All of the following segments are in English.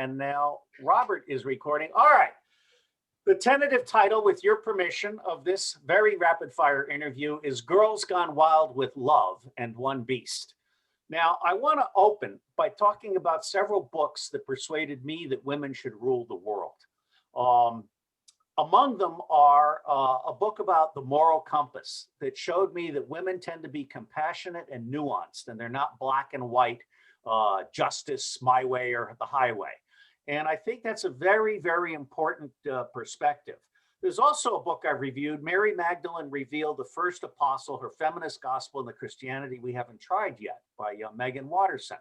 and now Robert is recording. All right. The tentative title, with your permission, of this very rapid fire interview is Girls Gone Wild with Love and One Beast. Now, I want to open by talking about several books that persuaded me that women should rule the world. Among them are a book about the moral compass that showed me that women tend to be compassionate and nuanced, and they're not black and white, justice, my way or the highway. And I think that's a very, very important perspective. There's also a book I've reviewed, Mary Magdalene Revealed, the First Apostle, Her Feminist Gospel and the Christianity We Haven't Tried Yet, by Megan Watterson.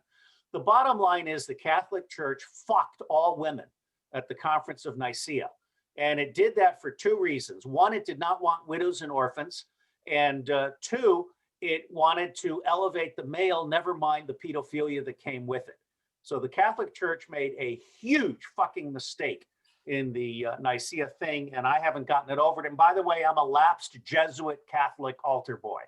The bottom line is the Catholic Church fucked all women at the Conference of Nicaea. And it did that for two reasons. One, it did not want widows and orphans. And two, it wanted to elevate the male, never mind the pedophilia that came with it. So the Catholic Church made a huge fucking mistake in the Nicaea thing, and I haven't gotten it over it. And by the way, I'm a lapsed Jesuit Catholic altar boy.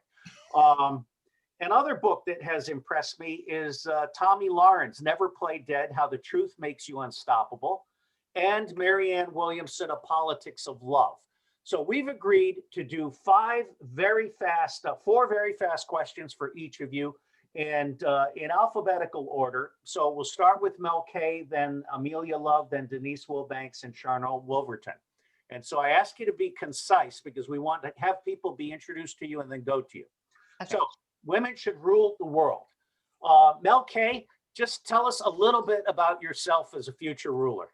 Another book that has impressed me is Tommy Lawrence, Never Play Dead, How the Truth Makes You Unstoppable, and Marianne Williamson, A Politics of Love. So we've agreed to do four very fast questions for each of you, and in alphabetical order. So we'll start with Mel K, then Amelia Love, then Denise Wilbanks, and Sharnael Wolverton. And so I ask you to be concise because we want to have people be introduced to you and then go to you. Okay. So women should rule the world. Mel K, just tell us a little bit about yourself as a future ruler.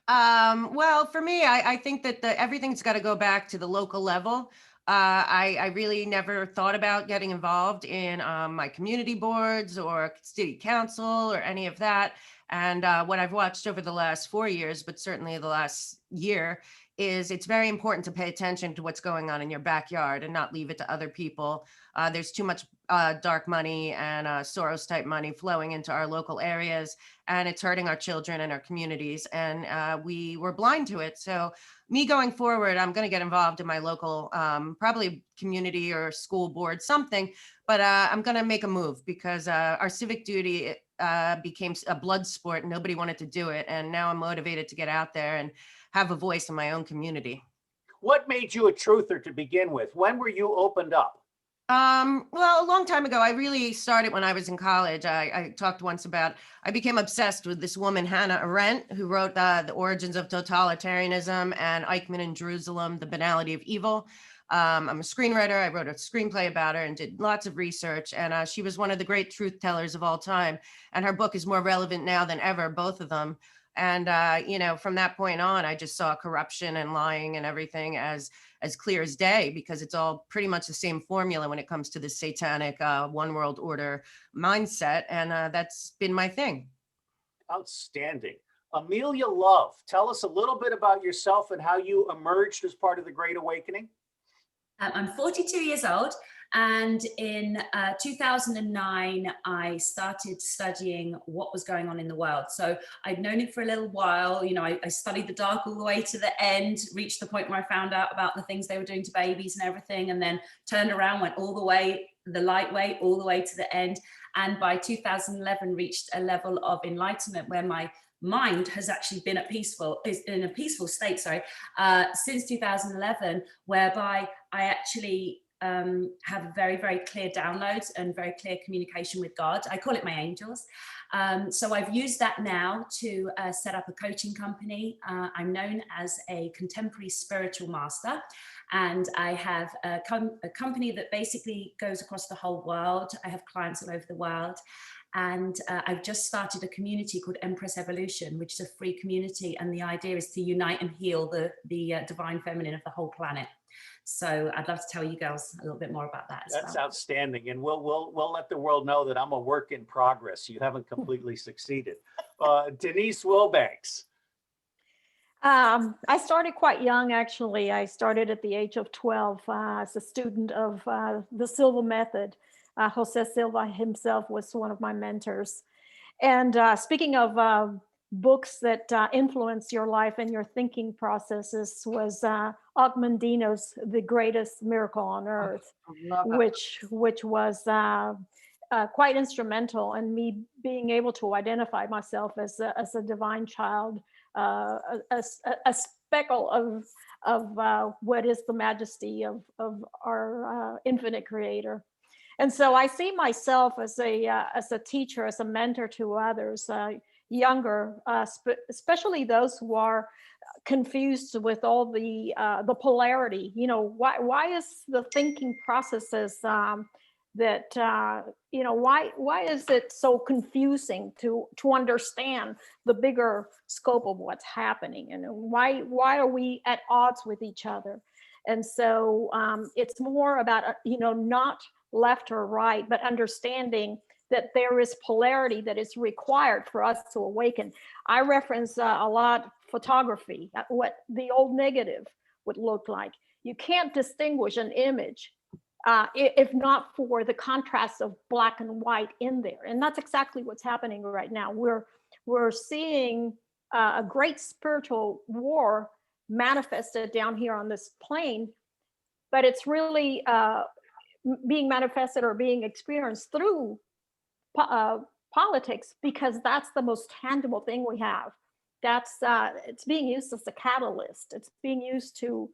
Well, for me, I think that everything's got to go back to the local level. I really never thought about getting involved in my community boards or city council or any of that. And what I've watched over the last 4 years, but certainly the last year, is it's very important to pay attention to what's going on in your backyard and not leave it to other people. There's too much dark money and Soros type money flowing into our local areas, and it's hurting our children and our communities. And we were blind to it. So me going forward, I'm going to get involved in my local, probably community or school board, something, but I'm going to make a move because our civic duty became a blood sport and nobody wanted to do it. And now I'm motivated to get out there and have a voice in my own community. What made you a truther to begin with? When were you opened up? Well, a long time ago. I really started when I was in college. I talked once about, I became obsessed with this woman, Hannah Arendt, who wrote The Origins of Totalitarianism and Eichmann in Jerusalem, The Banality of Evil. I'm a screenwriter. I wrote a screenplay about her and did lots of research. And she was one of the great truth tellers of all time. And her book is more relevant now than ever, both of them. And, from that point on, I just saw corruption and lying and everything as clear as day, because it's all pretty much the same formula when it comes to the satanic one world order mindset. And that's been my thing. Outstanding. Amelia Love, tell us a little bit about yourself and how you emerged as part of the Great Awakening. I'm 42 years old. And in 2009, I started studying what was going on in the world. So I'd known it for a little while. I studied the dark all the way to the end, reached the point where I found out about the things they were doing to babies and everything, and then turned around, went all the way, the light way, all the way to the end. And by 2011, reached a level of enlightenment where my mind has actually been in a peaceful state, since 2011, whereby I actually have very, very clear downloads and very clear communication with God. I call it my angels. So I've used that now to set up a coaching company. I'm known as a contemporary spiritual master, and I have a company that basically goes across the whole world. I have clients all over the world. And I've just started a community called Empress Evolution, which is a free community. And the idea is to unite and heal the divine feminine of the whole planet. So I'd love to tell you girls a little bit more about that. That's outstanding. And we'll let the world know that I'm a work in progress. You haven't completely succeeded. Denise Wilbanks. I started quite young, actually. I started at the age of 12 as a student of the Silva method. Jose Silva himself was one of my mentors. And speaking of books that influence your life and your thinking processes, was Ogmandino's The Greatest Miracle on Earth, which was quite instrumental in me being able to identify myself as a divine child, a speckle of what is the majesty of our infinite creator. And so I see myself as a teacher, as a mentor to others, younger, especially those who are confused with all the polarity. You know, why is the thinking processes that why is it so confusing to understand the bigger scope of what's happening, and why are we at odds with each other? And so it's more about not left or right, but understanding that there is polarity that is required for us to awaken. I reference a lot photography, what the old negative would look like. You can't distinguish an image if not for the contrast of black and white in there. And that's exactly what's happening right now. We're seeing a great spiritual war manifested down here on this plane, but it's really being manifested or being experienced through politics, because that's the most tangible thing we have. That's it's being used as a catalyst. It's being used to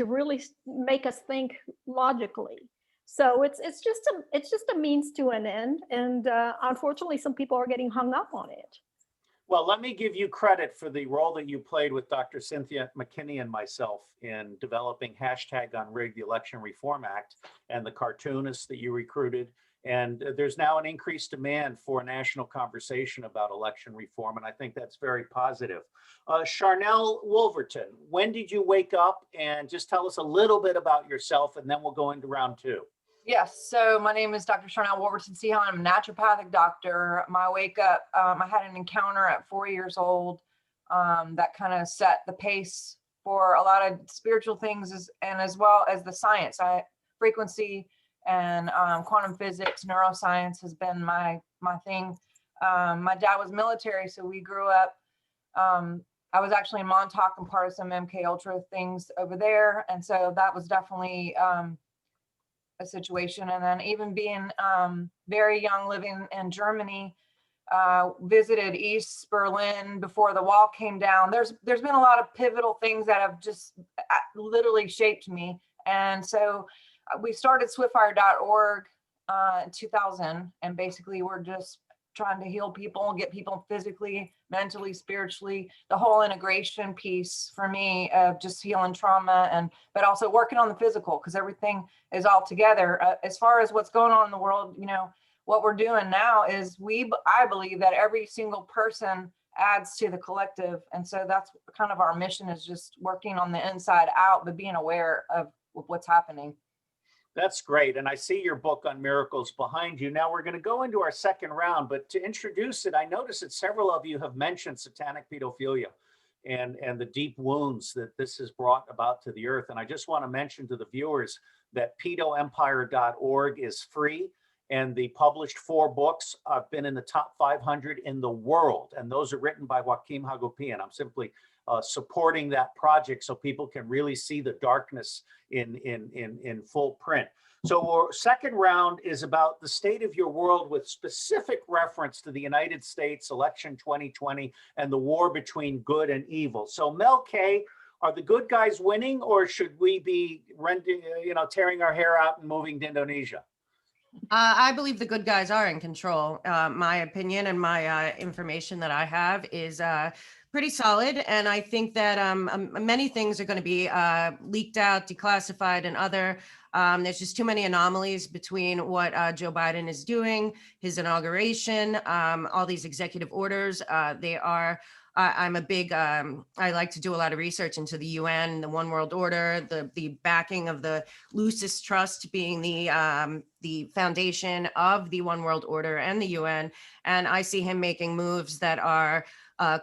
really make us think logically. So it's just a means to an end, and unfortunately, some people are getting hung up on it. Well, let me give you credit for the role that you played with Dr. Cynthia McKinney and myself in developing #Unrig the Election Reform Act and the cartoonists that you recruited. And there's now an increased demand for a national conversation about election reform, and I think that's very positive. Sharnael Wolverton, when did you wake up? And just tell us a little bit about yourself, and then we'll go into round two. Yes, so my name is Dr. Sharnael Wolverton-Sehon. I'm a naturopathic doctor. My wake up, I had an encounter at 4 years old that kind of set the pace for a lot of spiritual things, and as well as the science. Frequency and quantum physics, neuroscience has been my thing. My dad was military, so we grew up. I was actually in Montauk and part of some MK Ultra things over there, and so that was definitely a situation. And then even being very young, living in Germany, visited East Berlin before the wall came down. There's been a lot of pivotal things that have just literally shaped me, and so we started swiftfire.org in 2000, and basically we're just trying to heal people, get people physically, mentally, spiritually, the whole integration piece for me of just healing trauma, but also working on the physical, because everything is all together. As far as what's going on in the world, what we're doing now is I believe that every single person adds to the collective. And so that's kind of our mission, is just working on the inside out, but being aware of what's happening. That's great. And I see your book on miracles behind you. Now we're going to go into our second round, but to introduce it, I noticed that several of you have mentioned satanic pedophilia and the deep wounds that this has brought about to the earth. And I just want to mention to the viewers that pedoempire.org is free. And the published 4 books have been in the top 500 in the world. And those are written by Joaquim Hagopian. I'm simply supporting that project so people can really see the darkness in full print. So our second round is about the state of your world with specific reference to the United States election 2020 and the war between good and evil. So Mel K, are the good guys winning, or should we be tearing our hair out and moving to Indonesia? I believe the good guys are in control. My opinion and my information that I have is pretty solid. And I think that many things are going to be leaked out, declassified, and other. There's just too many anomalies between what Joe Biden is doing, his inauguration, all these executive orders. I'm a big, I like to do a lot of research into the UN, the One World Order, the backing of the Lucis Trust being the foundation of the One World Order and the UN. And I see him making moves that are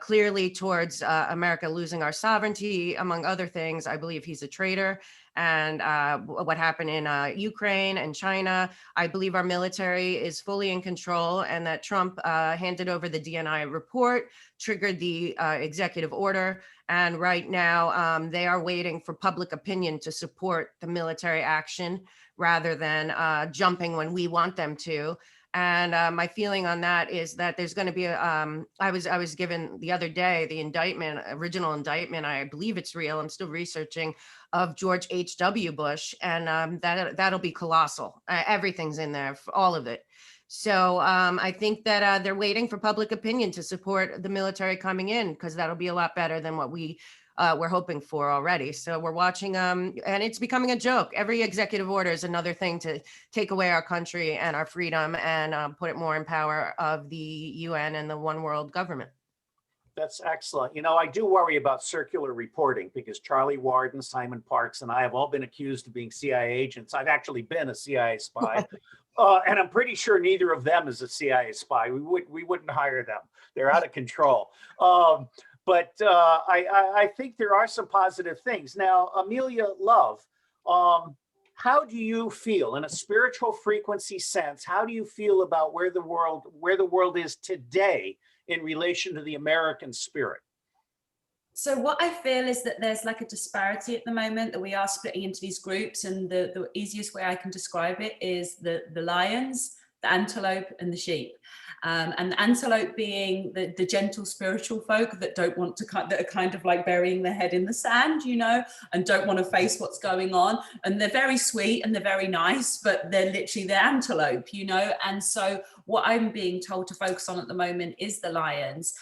clearly towards America losing our sovereignty, among other things. I believe he's a traitor. And what happened in Ukraine and China, I believe our military is fully in control, and that Trump handed over the DNI report, triggered the executive order. And right now they are waiting for public opinion to support the military action rather than jumping when we want them to. And my feeling on that is that there's going to be I was given the other day the original indictment, I believe it's real, I'm still researching, of George H.W. Bush, and that'll be colossal. Everything's in there, all of it. So I think that they're waiting for public opinion to support the military coming in, because that'll be a lot better than what we're hoping for already. So we're watching, and it's becoming a joke. Every executive order is another thing to take away our country and our freedom and put it more in power of the UN and the one world government. That's excellent. You know, I do worry about circular reporting because Charlie Warden, Simon Parks, and I have all been accused of being CIA agents. I've actually been a CIA spy. And I'm pretty sure neither of them is a CIA spy. We wouldn't hire them. They're out of control. But I think there are some positive things. Now, Amelia Love, how do you feel in a spiritual frequency sense? How do you feel about where the world is today in relation to the American spirit? So what I feel is that there's like a disparity at the moment, that we are splitting into these groups, and the easiest way I can describe it is the lions, the antelope, and the sheep. And the antelope being the gentle spiritual folk that don't want to that are kind of like burying their head in the sand, you know, and don't want to face what's going on. And they're very sweet and they're very nice, but they're literally the antelope, you know. And so what I'm being told to focus on at the moment is the lions,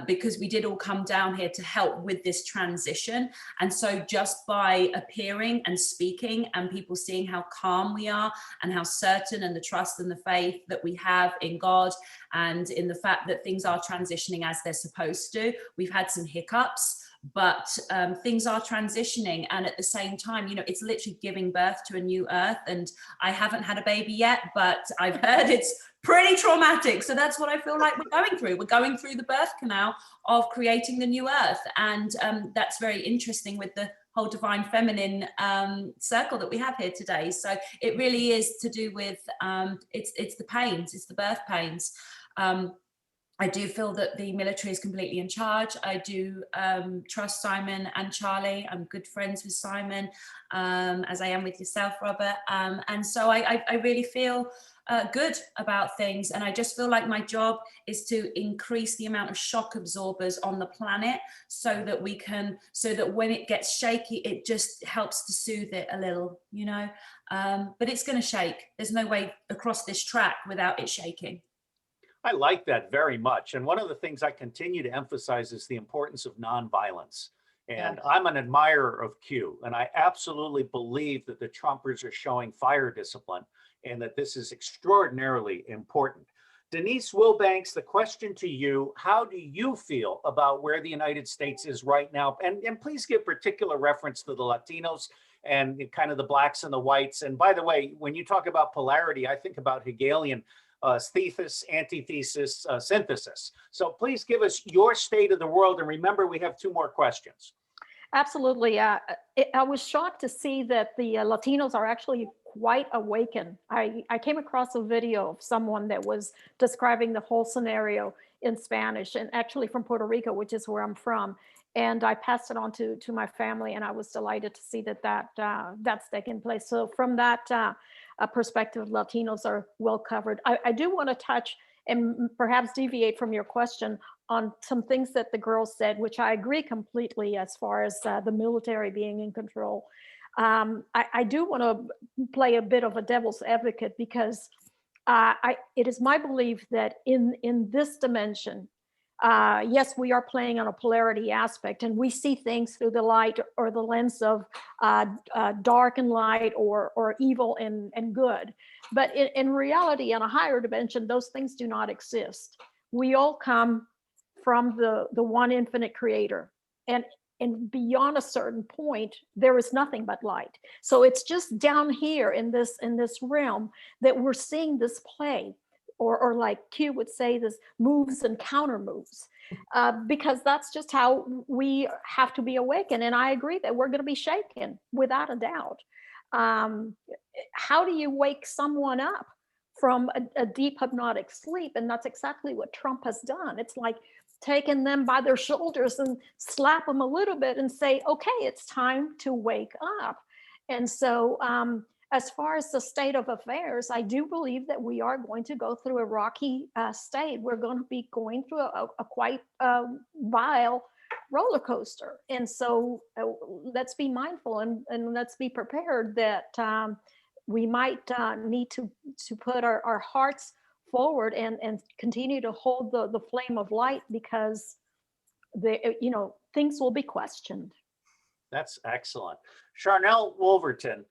because we did all come down here to help with this transition. And so just by appearing and speaking and people seeing how calm we are and how certain and the trust and the faith that we have in God and in the fact that things are transitioning as they're supposed to. We've had some hiccups, but things are transitioning. And at the same time, you know, it's literally giving birth to a new earth. And I haven't had a baby yet, but I've heard it's pretty traumatic. So that's what I feel like we're going through. We're going through the birth canal of creating the new earth. And that's very interesting with the whole divine feminine circle that we have here today. So it really is to do with, it's the pains, it's the birth pains. I do feel that the military is completely in charge. I do trust Simon and Charlie. I'm good friends with Simon, as I am with yourself, Robert. And so I really feel good about things. And I just feel like my job is to increase the amount of shock absorbers on the planet so that when it gets shaky, it just helps to soothe it a little, you know. But it's going to shake. There's no way across this track without it shaking. I like that very much. And one of the things I continue to emphasize is the importance of nonviolence. And I'm an admirer of Q, and I absolutely believe that the Trumpers are showing fire discipline and that this is extraordinarily important. Denise Wilbanks, the question to you, how do you feel about where the United States is right now? And please give particular reference to the Latinos and kind of the blacks and the whites. And by the way, when you talk about polarity, I think about Hegelian thesis, antithesis, synthesis. So please give us your state of the world. And remember, we have 2 more questions. Absolutely. I was shocked to see that the Latinos are actually quite awakened. I came across a video of someone that was describing the whole scenario in Spanish, and actually from Puerto Rico, which is where I'm from. And I passed it on to my family, and I was delighted to see that's taking place. So from that perspective, Latinos are well covered. I do want to touch and perhaps deviate from your question on some things that the girls said, which I agree completely as far as the military being in control. I do want to play a bit of a devil's advocate because it is my belief that in this dimension, yes, we are playing on a polarity aspect, and we see things through the light or the lens of dark and light, or evil and good. But in reality, in a higher dimension, those things do not exist. We all come from the one infinite creator, and beyond a certain point, there is nothing but light. So it's just down here in this realm that we're seeing this play. Or like Q would say, this moves and counter moves, because that's just how we have to be awakened. And I agree that we're going to be shaken without a doubt. How do you wake someone up from a deep hypnotic sleep? And that's exactly what Trump has done. It's like taking them by their shoulders and slap them a little bit and say, okay, it's time to wake up. And so as far as the state of affairs, I do believe that we are going to go through a rocky state. We're going to be going through a quite vile roller coaster. And so let's be mindful and let's be prepared that we might need to put our hearts forward and continue to hold the flame of light, because things will be questioned. That's excellent. Sharnael Wolverton,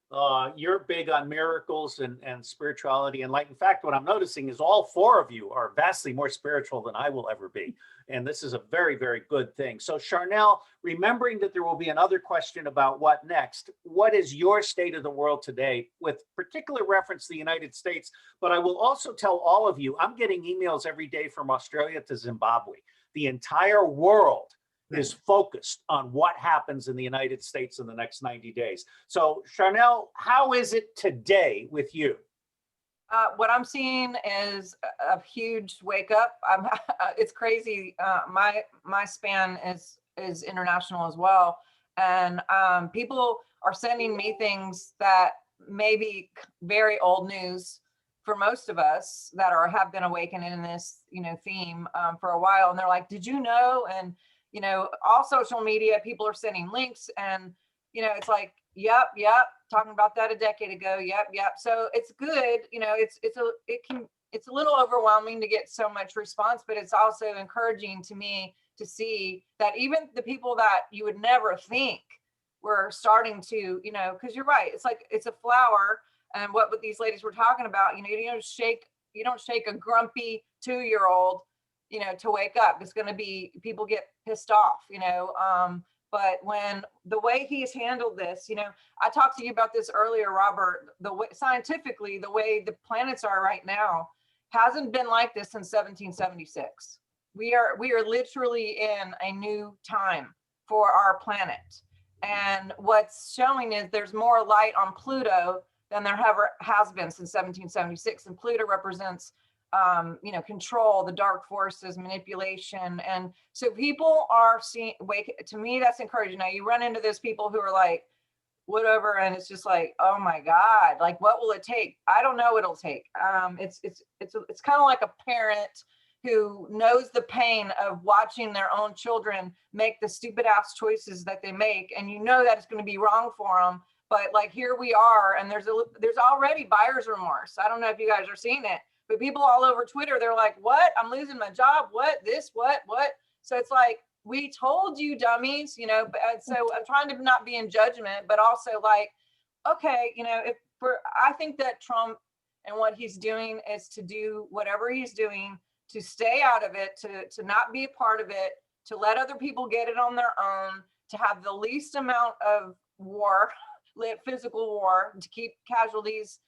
you're big on miracles and spirituality and light. In fact, what I'm noticing is all four of you are vastly more spiritual than I will ever be. And this is a very, very good thing. So Sharnael, remembering that there will be another question about what next, what is your state of the world today, with particular reference to the United States? But I will also tell all of you, I'm getting emails every day from Australia to Zimbabwe. The entire world is focused on what happens in the United States in the next 90 days. So Sharnael, how is it today with you? What I'm seeing is a huge wake up. It's crazy. My span is international as well. And people are sending me things that may be very old news for most of us that have been awakened in this, theme for a while. And they're like, did you know? And all social media, people are sending links, and, it's like, yep, talking about that a decade ago. Yep. So it's good. It's a little overwhelming to get so much response, but it's also encouraging to me to see that even the people that you would never think were starting to, because you're right. It's like, it's a flower. And what these ladies were talking about, you don't shake a grumpy 2-year-old, to wake up. It's going to be, people get pissed off, but when the way he's handled this, I talked to you about this earlier, Robert, scientifically, the way the planets are right now hasn't been like this since 1776. We are literally in a new time for our planet. And what's showing is there's more light on Pluto than there ever has been since 1776. And Pluto represents control, the dark forces, manipulation. And so people are to me, that's encouraging. Now you run into those people who are like, whatever. And it's just like, oh my God, like, what will it take? I don't know what it'll take. It's kind of like a parent who knows the pain of watching their own children make the stupid ass choices that they make. And that it's going to be wrong for them. But like, here we are, and there's already buyer's remorse. I don't know if you guys are seeing it. But people all over Twitter, they're like, what? I'm losing my job. What? This? What? So it's like, we told you, dummies, but so I'm trying to not be in judgment, but also like, okay, I think that Trump and what he's doing is to do whatever he's doing, to stay out of it, to not be a part of it, to let other people get it on their own, to have the least amount of war, physical war, to keep casualties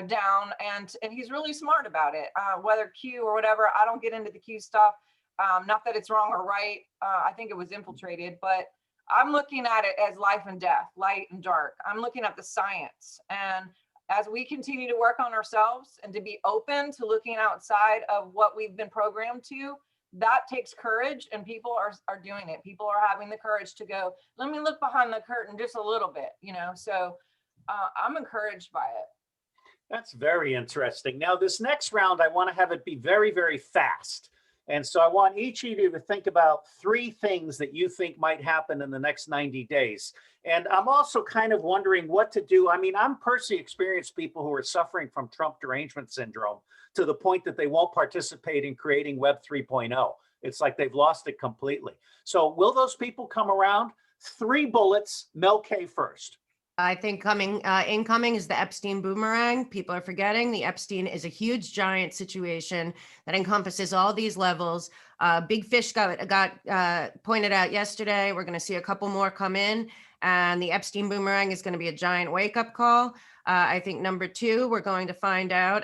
down, and he's really smart about it. Whether Q or whatever, I don't get into the Q stuff. Not that it's wrong or right. I think it was infiltrated, but I'm looking at it as life and death, light and dark. I'm looking at the science. And as we continue to work on ourselves and to be open to looking outside of what we've been programmed to, that takes courage, and people are doing it. People are having the courage to go, let me look behind the curtain just a little bit, so I'm encouraged by it. That's very interesting. Now, this next round, I want to have it be very, very fast. And so I want each of you to think about 3 things that you think might happen in the next 90 days. And I'm also kind of wondering what to do. I mean, I'm personally experienced people who are suffering from Trump derangement syndrome to the point that they won't participate in creating Web 3.0. It's like they've lost it completely. So will those people come around? 3 bullets, Mel K first. I think incoming is the Epstein boomerang. People are forgetting the Epstein is a huge, giant situation that encompasses all these levels. Big fish got pointed out yesterday. We're going to see a couple more come in, and the Epstein boomerang is going to be a giant wake-up call. I think number 2, we're going to find out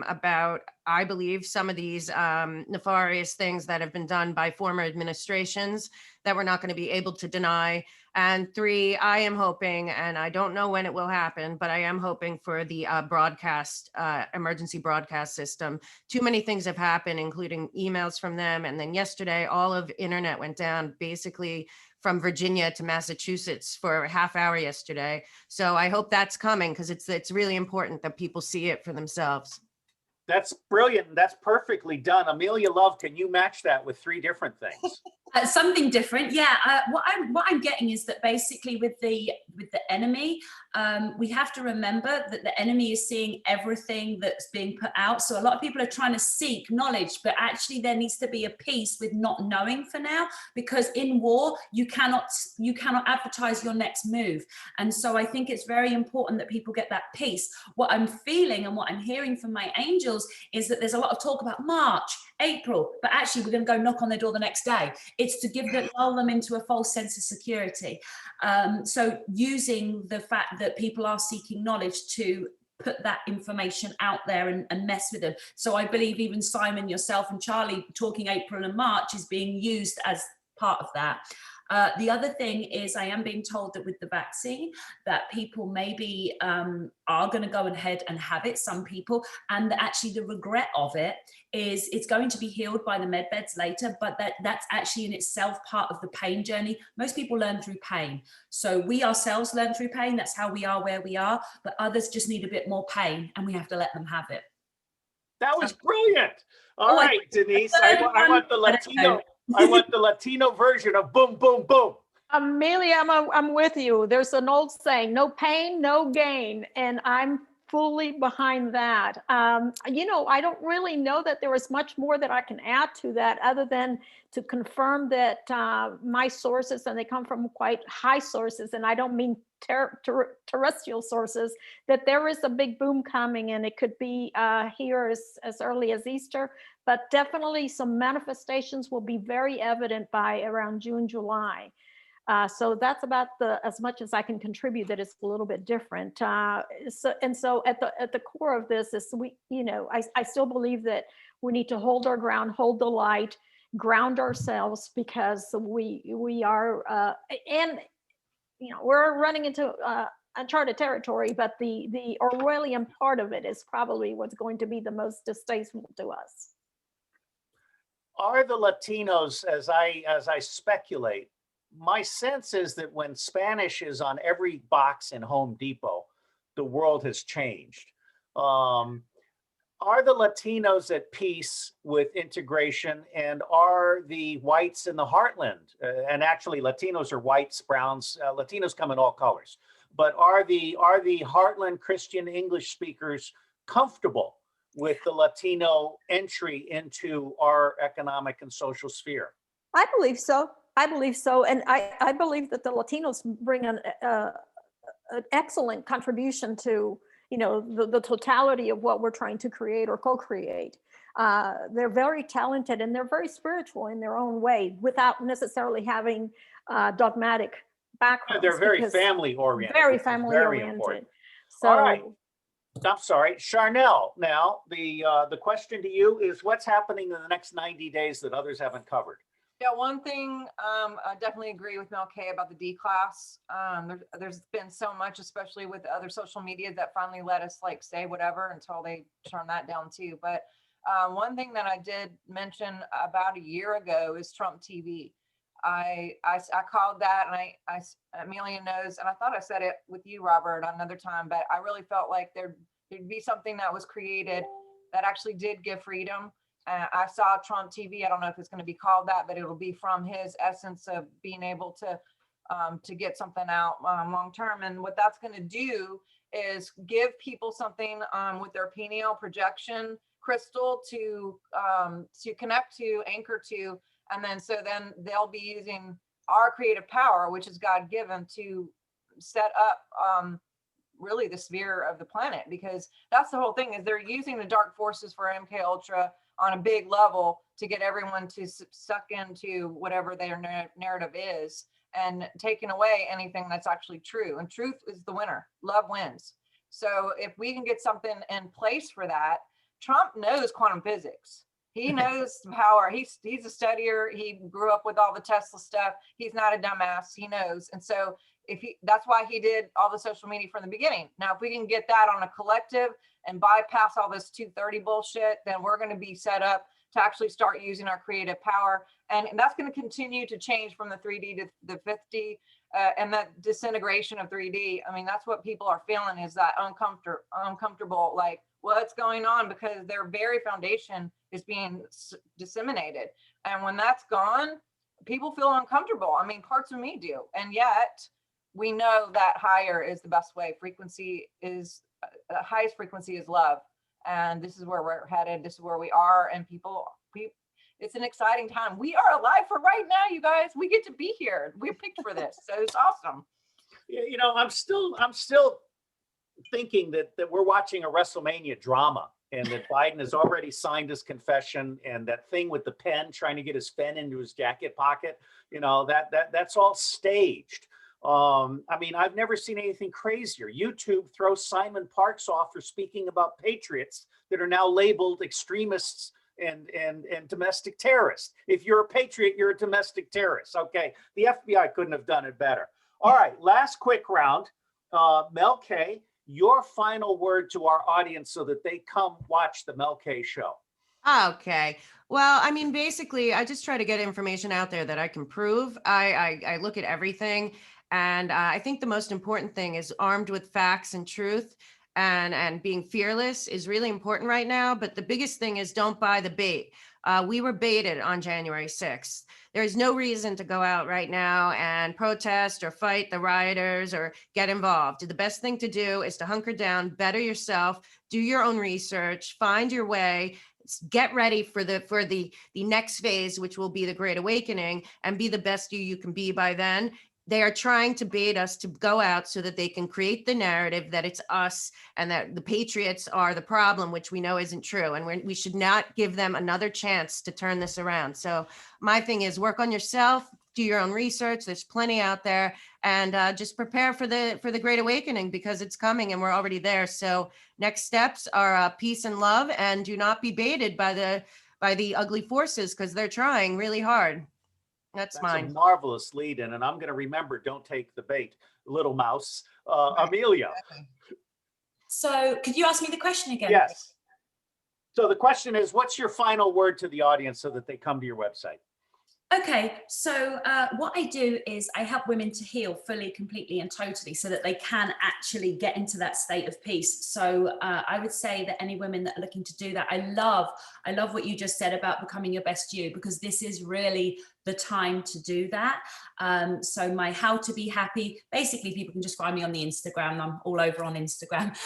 about, I believe, some of these nefarious things that have been done by former administrations that we're not going to be able to deny. And 3, I am hoping, and I don't know when it will happen, but I am hoping for the broadcast, emergency broadcast system. Too many things have happened, including emails from them. And then yesterday, all of internet went down, basically from Virginia to Massachusetts for a half hour yesterday. So I hope that's coming, because it's really important that people see it for themselves. That's brilliant. That's perfectly done. Amelia Love, can you match that with 3 different things? Something different, yeah. What I'm getting is that basically with the enemy, we have to remember that the enemy is seeing everything that's being put out. So a lot of people are trying to seek knowledge, but actually there needs to be a peace with not knowing for now, because in war you cannot advertise your next move. And so I think it's very important that people get that peace. What I'm feeling and what I'm hearing from my angels is that there's a lot of talk about March, April, but actually we're going to go knock on their door the next day. It's to lull them into a false sense of security. So using the fact that people are seeking knowledge to put that information out there and mess with them. So I believe even Simon, yourself and Charlie talking April and March is being used as part of that. The other thing is I am being told that with the vaccine that people maybe are going to go ahead and have it, some people, and actually the regret of it is it's going to be healed by the med beds later, but that's actually in itself part of the pain journey. Most people learn through pain. So we ourselves learn through pain. That's how we are where we are, but others just need a bit more pain and we have to let them have it. That was brilliant. All right, Denise, I want the Latino. I want the Latino version of boom, boom, boom. Amelia, I'm with you. There's an old saying, no pain, no gain. And I'm fully behind that. You know, I don't really know that there is much more that I can add to that other than to confirm that my sources, and they come from quite high sources, and I don't mean terrestrial sources, that there is a big boom coming, and it could be here as early as Easter, but definitely some manifestations will be very evident by around June, July. So that's about as much as I can contribute. That it's a little bit different. So at the core of this is I still believe that we need to hold our ground, hold the light, ground ourselves, because we are and we're running into uncharted territory. But the Orwellian part of it is probably what's going to be the most distasteful to us. Are the Latinos, as I speculate, my sense is that when Spanish is on every box in Home Depot, the world has changed. Are the Latinos at peace with integration, and are the whites in the heartland, and actually Latinos are whites, browns, Latinos come in all colors, but are the heartland Christian English speakers comfortable with the Latino entry into our economic and social sphere? I believe so. And I believe that the Latinos bring an excellent contribution to, the totality of what we're trying to create or co-create. They're very talented and they're very spiritual in their own way without necessarily having dogmatic backgrounds. They're very family oriented. Very family oriented. So, all right. I'm sorry, Sharnael. Now, the question to you is, what's happening in the next 90 days that others haven't covered? Yeah, one thing, I definitely agree with Mel K about the D class. There's been so much, especially with other social media, that finally let us say whatever until they turn that down too. But one thing that I did mention about a year ago is Trump TV. I called that, and Amelia knows, and I thought I said it with you, Robert, another time, but I really felt like there'd be something that was created that actually did give freedom. I saw Trump TV. I don't know if it's going to be called that, but it'll be from his essence of being able to get something out long term. And what that's going to do is give people something with their pineal projection crystal to connect to, anchor to, and then they'll be using our creative power, which is God given, to set up really the sphere of the planet, because that's the whole thing, is they're using the dark forces for MK Ultra on a big level to get everyone to suck into whatever their narrative is, and taking away anything that's actually true. And truth is the winner. Love wins. So if we can get something in place for that, Trump knows quantum physics. He knows power. He's a studier. He grew up with all the Tesla stuff. He's not a dumbass. He knows. And so that's why he did all the social media from the beginning. Now, if we can get that on a collective and bypass all this 230 bullshit, then we're going to be set up to actually start using our creative power. And that's going to continue to change from the 3D to the 5D and that disintegration of 3D. I mean, that's what people are feeling, is that uncomfortable, like, what's going on, because their very foundation is being disseminated. And when that's gone, people feel uncomfortable. I mean, parts of me do. And yet we know that higher is the best way. Frequency is, highest frequency is love. And this is where we're headed. This is where we are. And it's an exciting time. We are alive for right now, you guys. We get to be here. We picked for this. So it's awesome. You know, I'm still thinking that we're watching a WrestleMania drama, and that Biden has already signed his confession, and that thing with the pen, trying to get his pen into his jacket pocket, you know, that's all staged. I mean, I've never seen anything crazier. YouTube throws Simon Parks off for speaking about patriots that are now labeled extremists and domestic terrorists. If you're a patriot, you're a domestic terrorist. Okay, the FBI couldn't have done it better. All right, last quick round. Mel K, your final word to our audience so that they come watch the Mel K show. Okay. Well, I mean, basically, I just try to get information out there that I can prove. I look at everything. And I think the most important thing is armed with facts and truth, and being fearless is really important right now. But the biggest thing is don't buy the bait. We were baited on January 6th. There is no reason to go out right now and protest or fight the rioters or get involved. The best thing to do is to hunker down, better yourself, do your own research, find your way, get ready for the next phase, which will be the Great Awakening, and be the best you can be by then. They are trying to bait us to go out so that they can create the narrative that it's us and that the patriots are the problem, which we know isn't true. And we should not give them another chance to turn this around. So my thing is work on yourself, do your own research. There's plenty out there, and just prepare for the Great Awakening, because it's coming and we're already there. So next steps are peace and love, and do not be baited by the ugly forces, because they're trying really hard. That's mine. A marvelous lead in, and I'm going to remember, don't take the bait, little mouse. Amelia. So could you ask me the question again? Yes. So the question is, what's your final word to the audience so that they come to your website? Okay, so what I do is I help women to heal fully, completely, and totally, so that they can actually get into that state of peace. So I would say that any women that are looking to do that, I love what you just said about becoming your best you, because this is really the time to do that. So my how to be happy, basically people can just find me on the Instagram. I'm all over on Instagram.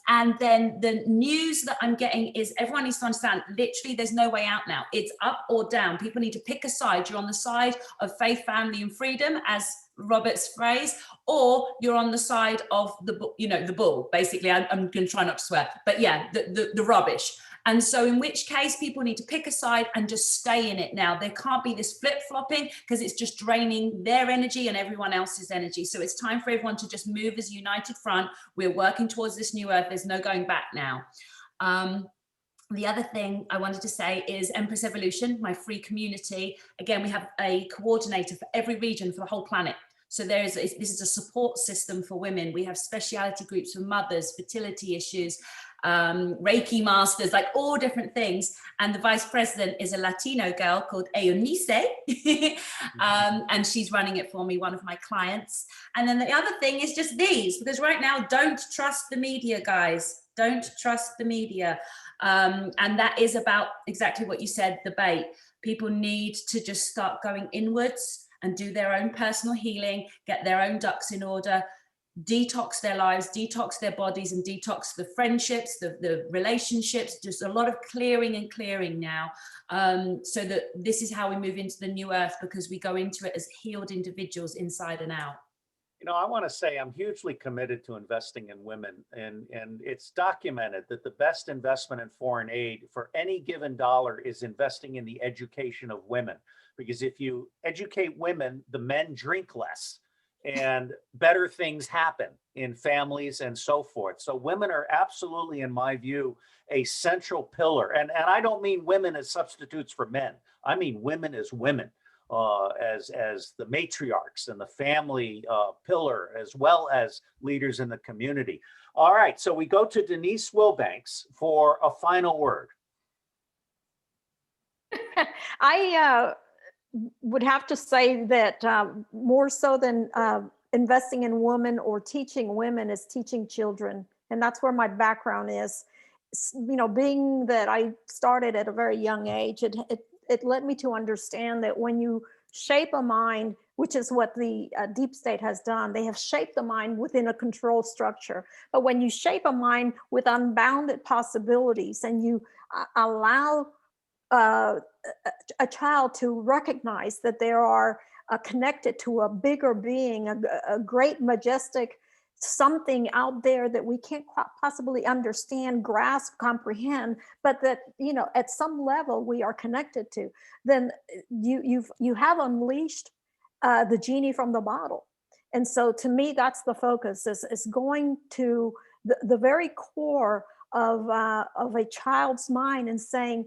And then the news that I'm getting is everyone needs to understand, literally there's no way out now. It's up or down. People need to pick a side. You're on the side of faith, family, and freedom, as Robert's phrase, or you're on the side of the bull, basically. I'm going to try not to swear, but yeah, the rubbish. And so in which case people need to pick a side and just stay in it now. There can't be this flip-flopping, because it's just draining their energy and everyone else's energy. So it's time for everyone to just move as a united front. We're working towards this new earth. There's no going back now. The other thing I wanted to say is Empress Evolution, my free community. Again, we have a coordinator for every region for the whole planet. So this is a support system for women. We have speciality groups for mothers, fertility issues, Reiki masters, like all different things. And the vice president is a Latino girl called Eunice, and she's running it for me, one of my clients. And then the other thing is just these, because right now, don't trust the media, guys. Don't trust the media. And that is about exactly what you said, the bait. People need to just start going inwards and do their own personal healing, get their own ducks in order, detox their lives, detox their bodies, and detox the friendships, the relationships, just a lot of clearing and clearing now. So that this is how we move into the new earth, because we go into it as healed individuals inside and out. You know, I want to say I'm hugely committed to investing in women, and it's documented that the best investment in foreign aid for any given dollar is investing in the education of women. Because if you educate women, the men drink less. and better things happen in families and so forth. So women are absolutely, in my view, a central pillar. And I don't mean women as substitutes for men. I mean women as women, as the matriarchs and the family pillar, as well as leaders in the community. All right, so we go to Denise Wilbanks for a final word. I would have to say that more so than investing in women or teaching women is teaching children. And that's where my background is. You know, being that I started at a very young age, it led me to understand that when you shape a mind, which is what the deep state has done, they have shaped the mind within a control structure. But when you shape a mind with unbounded possibilities and you allow a child to recognize that they are connected to a bigger being, a great, majestic something out there that we can't possibly understand, grasp, comprehend, but that, you know, at some level we are connected to, then you have unleashed the genie from the bottle. And so to me, that's the focus, is going to the very core of a child's mind and saying,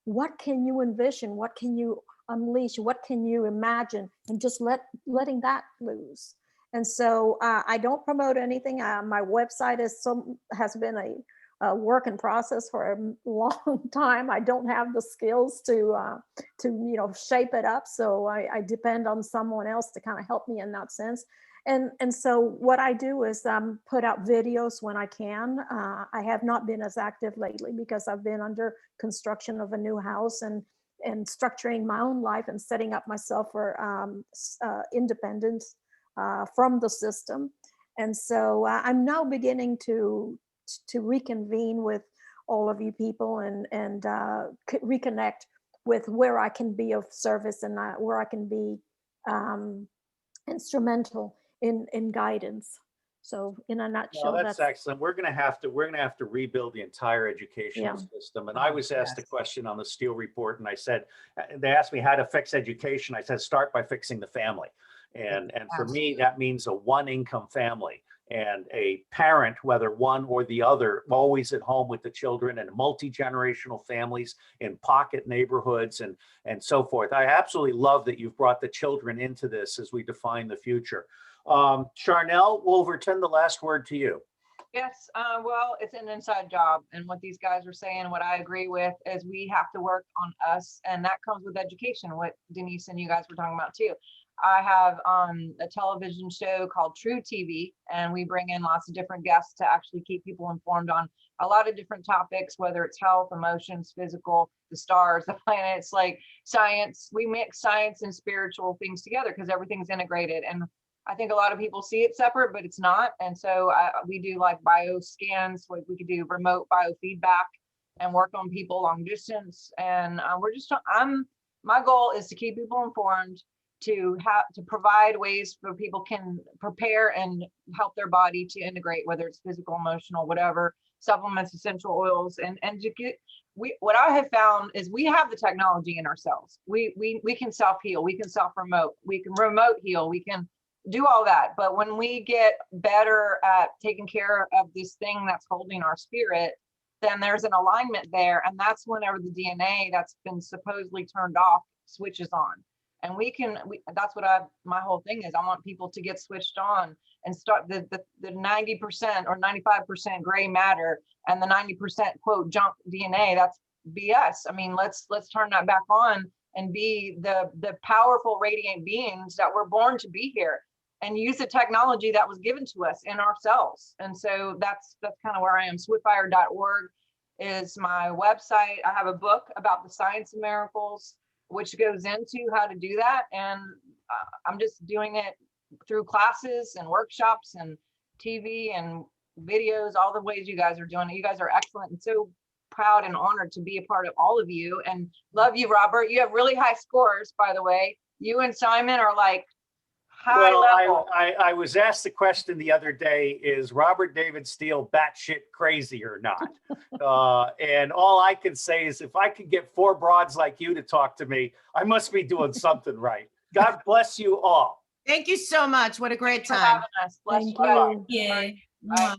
what can you envision? What can you unleash? What can you imagine? And just letting that loose. And so I don't promote anything. My website has been a work in process for a long time. I don't have the skills to shape it up. So I depend on someone else to kind of help me in that sense. And so what I do is put out videos when I can. I have not been as active lately because I've been under construction of a new house and structuring my own life and setting up myself for independence from the system. And so I'm now beginning to reconvene with all of you people and reconnect with where I can be of service and where I can be instrumental in guidance. So in a nutshell, well, that's excellent. We're gonna have to rebuild the entire educational system. And I was asked a question on the Steele report, and I said, they asked me how to fix education. I said, start by fixing the family. And for me, that means a one income family and a parent, whether one or the other, always at home with the children, and multi-generational families in pocket neighborhoods and so forth. I absolutely love that you've brought the children into this as we define the future. Sharnael, Wolverton, the last word to you. Yes, well, it's an inside job. And what these guys are saying, what I agree with, is we have to work on us. And that comes with education, what Denise and you guys were talking about too. I have a television show called True TV, and we bring in lots of different guests to actually keep people informed on a lot of different topics, whether it's health, emotions, physical, the stars, the planets, like science. We mix science and spiritual things together because everything's integrated. And I think a lot of people see it separate, but it's not. And so we do like bio scans, like we could do remote biofeedback and work on people long distance. And my goal is to keep people informed, to provide ways for people can prepare and help their body to integrate, whether it's physical, emotional, whatever, supplements, essential oils, and to get. What I have found is we have the technology in ourselves. We can self-heal, we can self-remote, we can remote heal, we can do all that. But when we get better at taking care of this thing that's holding our spirit, then there's an alignment there. And that's whenever the DNA that's been supposedly turned off switches on. And that's what my whole thing is. I want people to get switched on and start the 90% or 95% gray matter and the 90% quote junk DNA. That's BS. I mean, let's turn that back on and be the powerful radiant beings that we're born to be here, and use the technology that was given to us in ourselves. And so that's kind of where I am. Swiftfire.org is my website. I have a book about the science of miracles, which goes into how to do that. And I'm just doing it through classes and workshops and TV and videos, all the ways you guys are doing it. You guys are excellent, and so proud and honored to be a part of all of you, and love you, Robert. You have really high scores, by the way. You and Simon are like high level. I was asked the question the other day, is Robert David Steele batshit crazy or not? And all I can say is, if I could get 4 broads like you to talk to me, I must be doing something right. God bless you all. Thank you so much. What a great Thanks for time. having us. Bless Thank you. you. Yeah. Bye.